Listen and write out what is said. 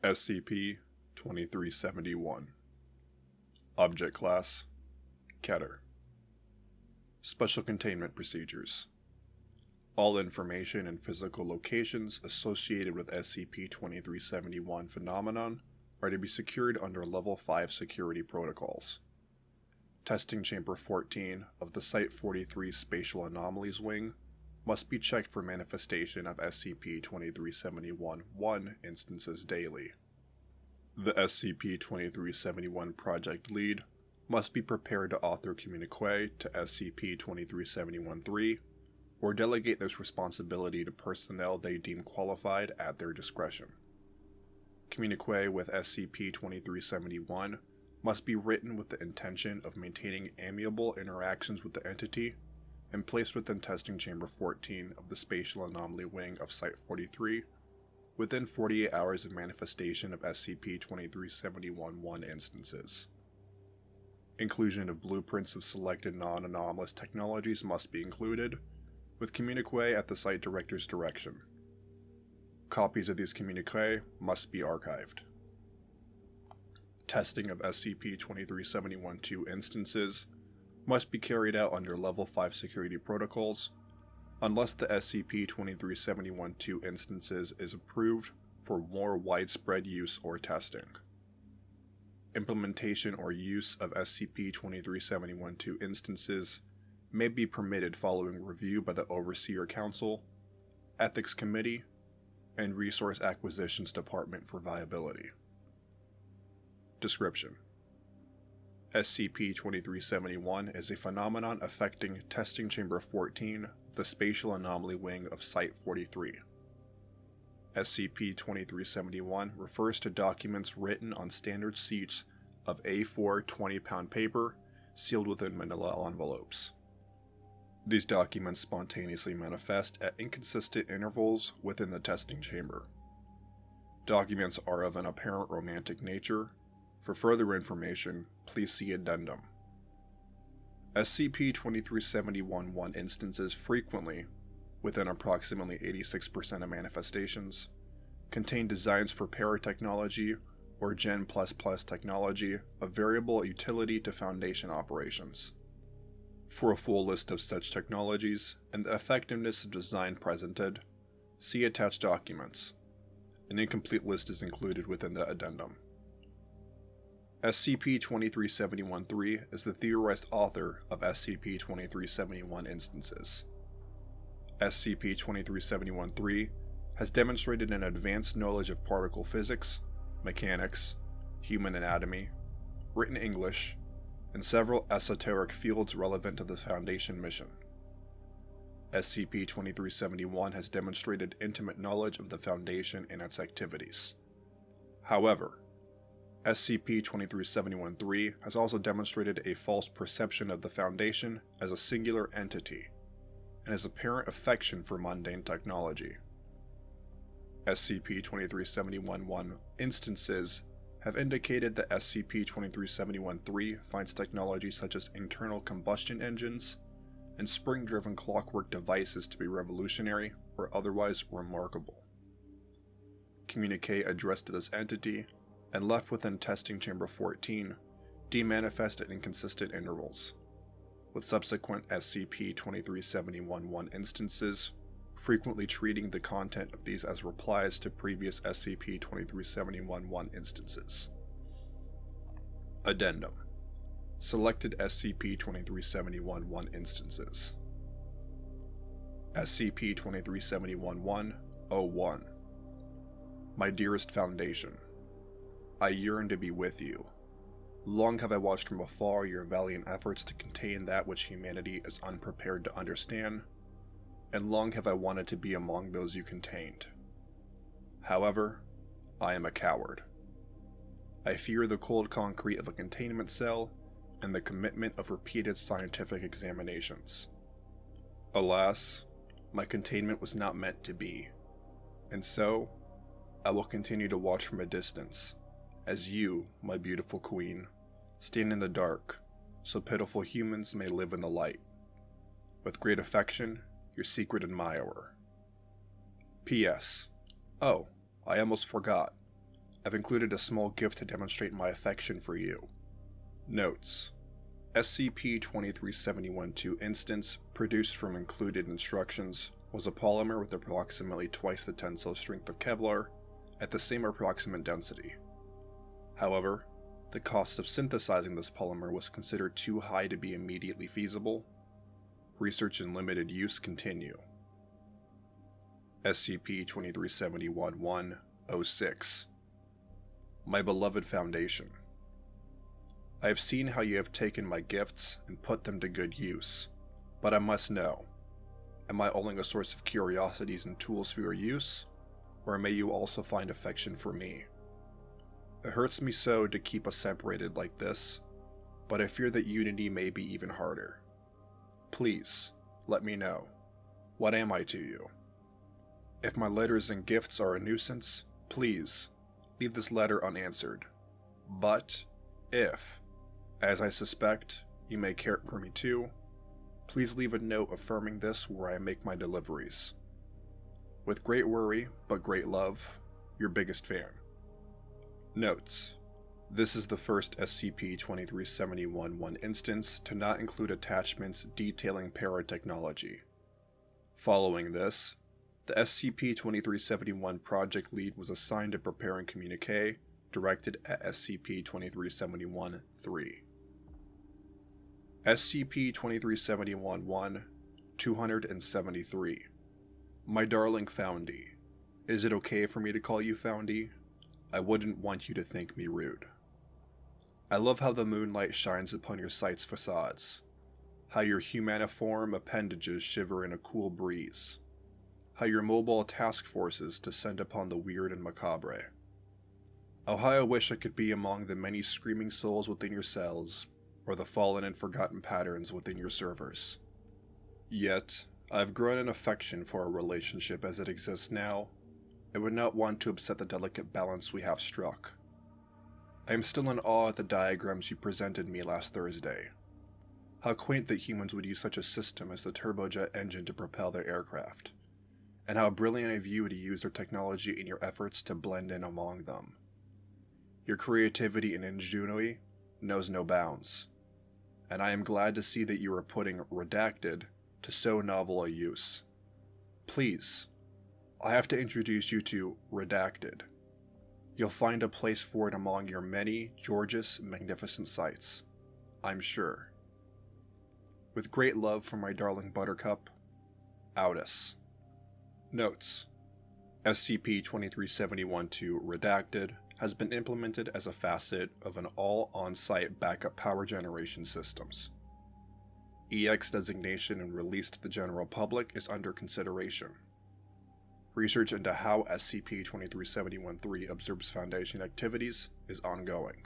SCP-2371. Object Class: Keter. Special Containment Procedures. All information and physical locations associated with SCP-2371 phenomenon are to be secured under Level 5 security protocols. Testing Chamber 14 of the Site-43 Spatial Anomalies Wing must be checked for manifestation of SCP-2371-1 instances daily. The SCP-2371 Project Lead must be prepared to author communique to SCP-2371-3 or delegate this responsibility to personnel they deem qualified at their discretion. Communique with SCP-2371 must be written with the intention of maintaining amiable interactions with the entity and placed within Testing Chamber 14 of the Spatial Anomaly Wing of Site-43 within 48 hours of manifestation of SCP-2371-1 instances. Inclusion of blueprints of selected non-anomalous technologies must be included, with communique at the site director's direction. Copies of these communique must be archived. Testing of SCP-2371-2 instances must be carried out under Level 5 security protocols, unless the SCP-2371-2 instances is approved for more widespread use or testing. Implementation or use of SCP-2371-2 instances may be permitted following review by the Overseer Council, Ethics Committee, and Resource Acquisitions Department for viability. Description: SCP-2371 is a phenomenon affecting Testing Chamber 14 of the Spatial Anomaly Wing of Site-43. SCP-2371 refers to documents written on standard sheets of A4 20-pound paper sealed within manila envelopes. These documents spontaneously manifest at inconsistent intervals within the testing chamber. Documents are of an apparent romantic nature. For further information, please see Addendum. SCP-2371-1 instances frequently, within approximately 86% of manifestations, contain designs for paratechnology or Gen++ technology of variable utility to Foundation operations. For a full list of such technologies and the effectiveness of design presented, see attached documents. An incomplete list is included within the addendum. SCP-2371-3 is the theorized author of SCP-2371 instances. SCP-2371-3 has demonstrated an advanced knowledge of particle physics, mechanics, human anatomy, written English, and several esoteric fields relevant to the Foundation mission. SCP-2371 has demonstrated intimate knowledge of the Foundation and its activities. However, SCP-2371-3 has also demonstrated a false perception of the Foundation as a singular entity, and his apparent affection for mundane technology. SCP-2371-1 instances have indicated that SCP-2371-3 finds technology such as internal combustion engines and spring-driven clockwork devices to be revolutionary or otherwise remarkable. Communique addressed to this entity and left within Testing Chamber 14 demanifest at inconsistent intervals, with subsequent SCP-2371-1 instances frequently treating the content of these as replies to previous SCP-2371-1 instances. Addendum: Selected SCP-2371-1 instances. SCP-2371-1-01. My dearest Foundation, I yearn to be with you. Long have I watched from afar your valiant efforts to contain that which humanity is unprepared to understand, and long have I wanted to be among those you contained. However, I am a coward. I fear the cold concrete of a containment cell and the commitment of repeated scientific examinations. Alas, my containment was not meant to be, and so, I will continue to watch from a distance, as you, my beautiful queen, stand in the dark, so pitiful humans may live in the light. With great affection, your secret admirer. P.S. Oh, I almost forgot. I've included a small gift to demonstrate my affection for you. Notes: SCP-2371-2 instance, produced from included instructions, was a polymer with approximately twice the tensile strength of Kevlar, at the same approximate density. However, the cost of synthesizing this polymer was considered too high to be immediately feasible. Research and limited use continue. SCP-2371-1-06. My beloved Foundation, I have seen how you have taken my gifts and put them to good use, but I must know, am I only a source of curiosities and tools for your use, or may you also find affection for me? It hurts me so to keep us separated like this, but I fear that unity may be even harder. Please, let me know. What am I to you? If my letters and gifts are a nuisance, please, leave this letter unanswered. But, if, as I suspect, you may care for me too, please leave a note affirming this where I make my deliveries. With great worry, but great love, your biggest fan. Notes: this is the first SCP-2371-1 instance to not include attachments detailing paratechnology. Following this, the SCP-2371 project lead was assigned to preparing communique directed at SCP-2371-3. SCP-2371-1, 273. My darling Foundy, is it okay for me to call you Foundy? I wouldn't want you to think me rude. I love how the moonlight shines upon your site's facades, how your humaniform appendages shiver in a cool breeze, how your mobile task forces descend upon the weird and macabre. Oh, how I wish I could be among the many screaming souls within your cells, or the fallen and forgotten patterns within your servers. Yet, I've grown an affection for our relationship as it exists now, and would not want to upset the delicate balance we have struck. I am still in awe at the diagrams you presented me last Thursday. How quaint that humans would use such a system as the turbojet engine to propel their aircraft, and how brilliant of you to use their technology in your efforts to blend in among them. Your creativity and ingenuity knows no bounds, and I am glad to see that you are putting Redacted to so novel a use. Please, I have to introduce you to Redacted. You'll find a place for it among your many gorgeous, magnificent sites, I'm sure. With great love from my darling Buttercup, Outis. Notes: SCP-2371-2 Redacted has been implemented as a facet of an all-on-site backup power generation systems. EX designation and release to the general public is under consideration. Research into how SCP-2371-3 observes Foundation activities is ongoing.